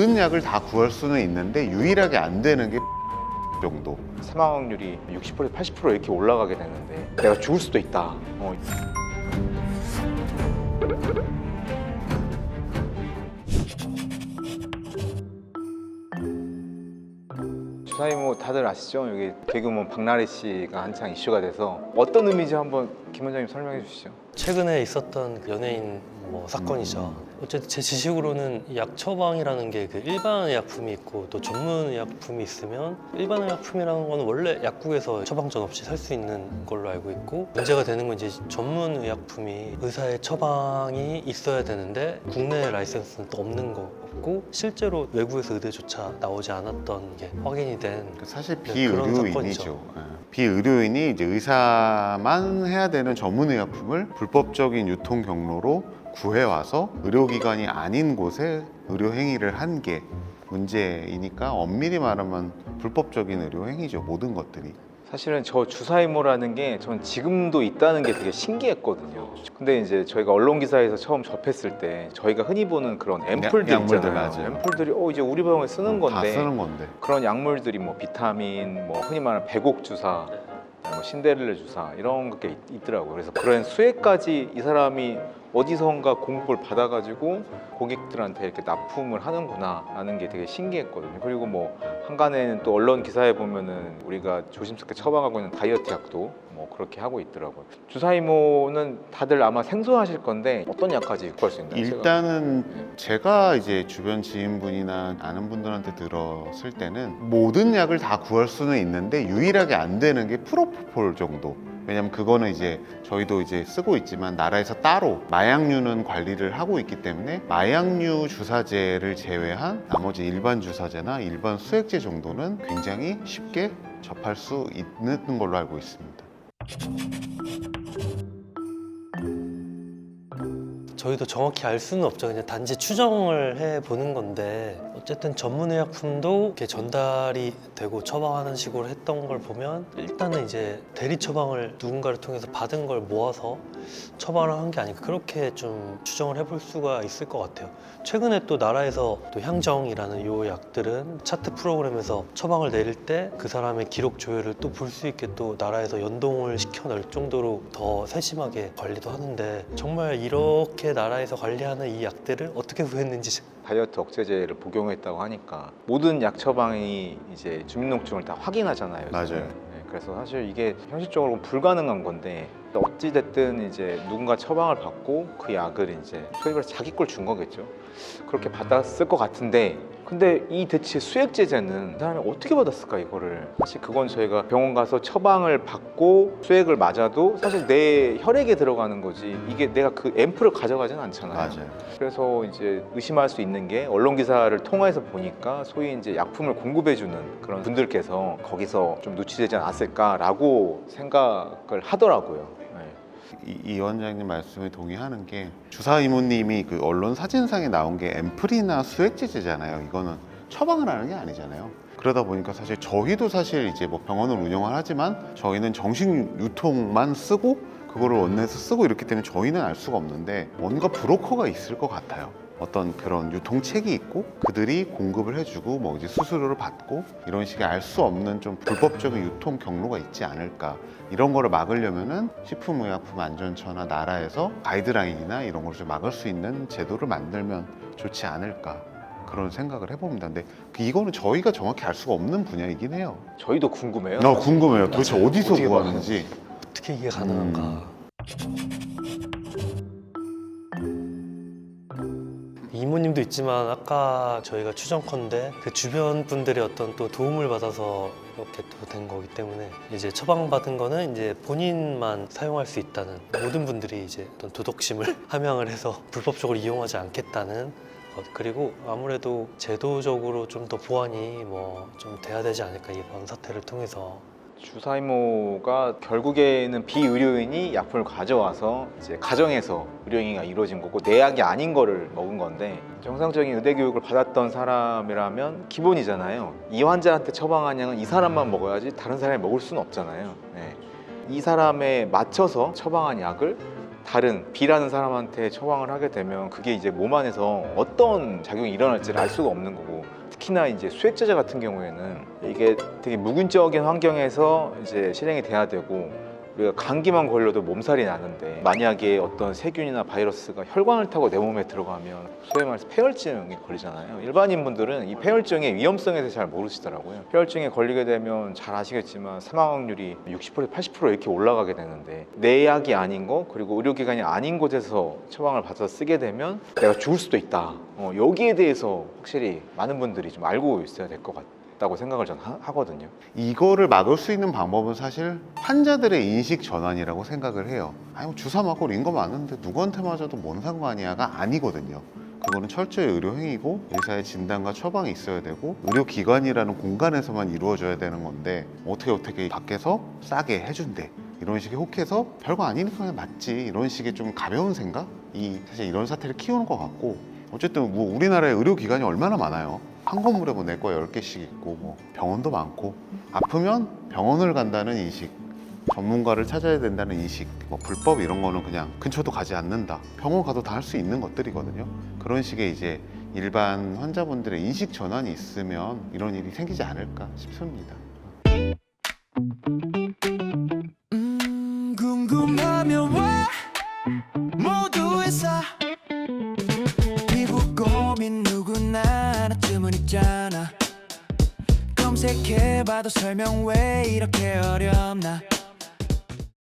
모든 약을 다 구할 수는 있는데 유일하게 안 되는 게 정도. 사망 확률이 60%, 80% 이렇게 올라가게 되는데 내가 죽을 수도 있다. 주사위 다들 아시죠? 여기 개그우먼 박나래 씨가 한창 이슈가 돼서 어떤 의미인지 한번 김 원장님 설명해 주시죠. 최근에 있었던 그 연예인 사건이죠. 어쨌든 제 지식으로는 약 처방이라는 게 그 일반 의약품이 있고 또 전문 의약품이 있으면 일반 의약품이라는 거는 원래 약국에서 처방전 없이 살 수 있는 걸로 알고 있고, 문제가 되는 건 이제 전문 의약품이 의사의 처방이 있어야 되는데 국내 라이센스는 또 없는 거고 실제로 외국에서 의대조차 나오지 않았던 게 확인이 된 사실 네, 그런 사건이죠. 비의료인이죠. 비의료인이 이제 의사만 해야 되는 전문 의약품을 불법적인 유통 경로로 구해와서 의료기관이 아닌 곳에 의료 행위를 한 게 문제이니까 엄밀히 말하면 불법적인 의료 행위죠. 모든 것들이. 사실은 저 주사위모라는 게 전 지금도 있다는 게 되게 신기했거든요. 근데 이제 저희가 언론 기사에서 처음 접했을 때 저희가 흔히 보는 그런 앰플들 약물들 있잖아요. 맞아요. 앰플들이 이제 우리 병원에 쓰는 다 건데 쓰는 건데. 그런 약물들이 비타민, 흔히 말하는 백옥 주사, 신데렐라 주사 이런 게 있더라고요. 그래서 그런 수액까지 이 사람이 어디선가 공급을 받아가지고 고객들한테 이렇게 납품을 하는구나 라는 게 되게 신기했거든요. 그리고 한간에는 또 언론 기사에 보면은 우리가 조심스럽게 처방하고 있는 다이어트 약도 그렇게 하고 있더라고요. 주사이모는 다들 아마 생소하실 건데 어떤 약까지 구할 수 있나요? 일단은 제가 이제 주변 지인분이나 아는 분들한테 들었을 때는 모든 약을 다 구할 수는 있는데 유일하게 안 되는 게 프로포폴 정도. 왜냐면 그거는 이제 저희도 이제 쓰고 있지만 나라에서 따로 마약류는 관리를 하고 있기 때문에 마약류 주사제를 제외한 나머지 일반 주사제나 일반 수액제 정도는 굉장히 쉽게 접할 수 있는 걸로 알고 있습니다. 저희도 정확히 알 수는 없죠. 그냥 단지 추정을 해보는 건데, 어쨌든 전문의약품도 이렇게 전달이 되고 처방하는 식으로 했던 걸 보면 일단은 이제 대리 처방을 누군가를 통해서 받은 걸 모아서 처방을 한 게 아닐까, 그렇게 좀 추정을 해볼 수가 있을 것 같아요. 최근에 또 나라에서 또 향정이라는 요 약들은 차트 프로그램에서 처방을 내릴 때 그 사람의 기록 조회를 또 볼 수 있게 또 나라에서 연동을 시켜놓을 정도로 더 세심하게 관리도 하는데, 정말 이렇게 나라에서 관리하는 이 약들을 어떻게 구했는지. 다이어트 억제제를 복용했다고 하니까 모든 약 처방이 이제 주민등록증을 다 확인하잖아요. 요즘은. 맞아요. 네, 그래서 사실 이게 현실적으로 불가능한 건데 어찌 됐든 이제 누군가 처방을 받고 그 약을 이제 소위 말해서 자기 걸 준 거겠죠. 그렇게 받았을 것 같은데, 근데 이 대체 수액제제는 사람이 어떻게 받았을까 이거를. 사실 그건 저희가 병원 가서 처방을 받고 수액을 맞아도 사실 내 혈액에 들어가는 거지 이게 내가 그 앰플을 가져가지는 않잖아요. 맞아요. 그래서 이제 의심할 수 있는 게 언론 기사를 통해서 보니까 소위 이제 약품을 공급해주는 그런 분들께서 거기서 좀 누치되지 않았을까라고 생각을 하더라고요. 이 원장님 말씀에 동의하는 게, 주사 이모님이 그 언론 사진상에 나온 게 앰플이나 수액제제잖아요. 이거는 처방을 하는 게 아니잖아요. 그러다 보니까 사실 저희도 사실 이제 병원을 운영을 하지만 저희는 정식 유통만 쓰고 그거를 원내에서 쓰고 이렇기 때문에 저희는 알 수가 없는데 뭔가 브로커가 있을 것 같아요. 어떤 그런 유통책이 있고 그들이 공급을 해주고 이제 수수료를 받고 이런 식의 알 수 없는 좀 불법적인 유통 경로가 있지 않을까. 이런 거를 막으려면은 식품의약품안전처나 나라에서 가이드라인이나 이런 걸 좀 막을 수 있는 제도를 만들면 좋지 않을까, 그런 생각을 해봅니다. 근데 이거는 저희가 정확히 알 수가 없는 분야이긴 해요. 저희도 궁금해요. 궁금해요. 도대체 맞아요. 어디서 어떻게 구하는지. 어떻게 이게 가능한가. 이모님도 있지만 아까 저희가 추정컨대 그 주변 분들의 어떤 또 도움을 받아서 이렇게 또 된 거기 때문에 이제 처방받은 거는 이제 본인만 사용할 수 있다는, 모든 분들이 이제 어떤 도덕심을 함양을 해서 불법적으로 이용하지 않겠다는 것, 그리고 아무래도 제도적으로 좀 더 보완이 좀 돼야 되지 않을까, 이번 사태를 통해서. 주사이모가 결국에는 비의료인이 약품을 가져와서 이제 가정에서 의료행위가 이루어진 거고 내 약이 아닌 거를 먹은 건데, 정상적인 의대 교육을 받았던 사람이라면 기본이잖아요. 이 환자한테 처방한 약은 이 사람만 먹어야지 다른 사람이 먹을 수는 없잖아요. 이 사람에 맞춰서 처방한 약을 다른 B라는 사람한테 처방을 하게 되면 그게 이제 몸 안에서 어떤 작용이 일어날지를 알 수가 없는 거고, 특히나 이제 수액제제 같은 경우에는 이게 되게 무균적인 환경에서 이제 실행이 돼야 되고, 우리가 감기만 걸려도 몸살이 나는데 만약에 어떤 세균이나 바이러스가 혈관을 타고 내 몸에 들어가면 소위 말해서 폐혈증이 걸리잖아요. 일반인 분들은 이 폐혈증의 위험성에 대해서 잘 모르시더라고요. 폐혈증에 걸리게 되면 잘 아시겠지만 사망 확률이 60% 80% 이렇게 올라가게 되는데, 내 약이 아닌 거, 그리고 의료기관이 아닌 곳에서 처방을 받아서 쓰게 되면 내가 죽을 수도 있다. 여기에 대해서 확실히 많은 분들이 좀 알고 있어야 될 것 같다고 생각을 저는 하거든요. 이거를 막을 수 있는 방법은 사실 환자들의 인식 전환이라고 생각을 해요. 아니 뭐 주사 맞고 링거 맞는데 누구한테 맞아도 뭔 상관이야가 아니거든요. 그거는 철저히 의료행위고 의사의 진단과 처방이 있어야 되고 의료기관이라는 공간에서만 이루어져야 되는 건데, 어떻게 밖에서 싸게 해준대 이런 식의 혹해서 별거 아니니까 그냥 맞지 이런 식의 좀 가벼운 생각이 사실 이런 사태를 키우는 것 같고, 어쨌든 뭐 우리나라에 의료기관이 얼마나 많아요. 한 건물에 뭐 내과 10개씩 있고 뭐 병원도 많고, 아프면 병원을 간다는 인식, 전문가를 찾아야 된다는 인식, 뭐 불법 이런 거는 그냥 근처도 가지 않는다, 병원 가도 다 할 수 있는 것들이거든요. 그런 식의 이제 일반 환자분들의 인식 전환이 있으면 이런 일이 생기지 않을까 싶습니다. 궁금하면 왜 모두에서 피부 고민 누구나 하나쯤은 있잖아. 검색해봐도 설명 왜 이렇게 어렵나.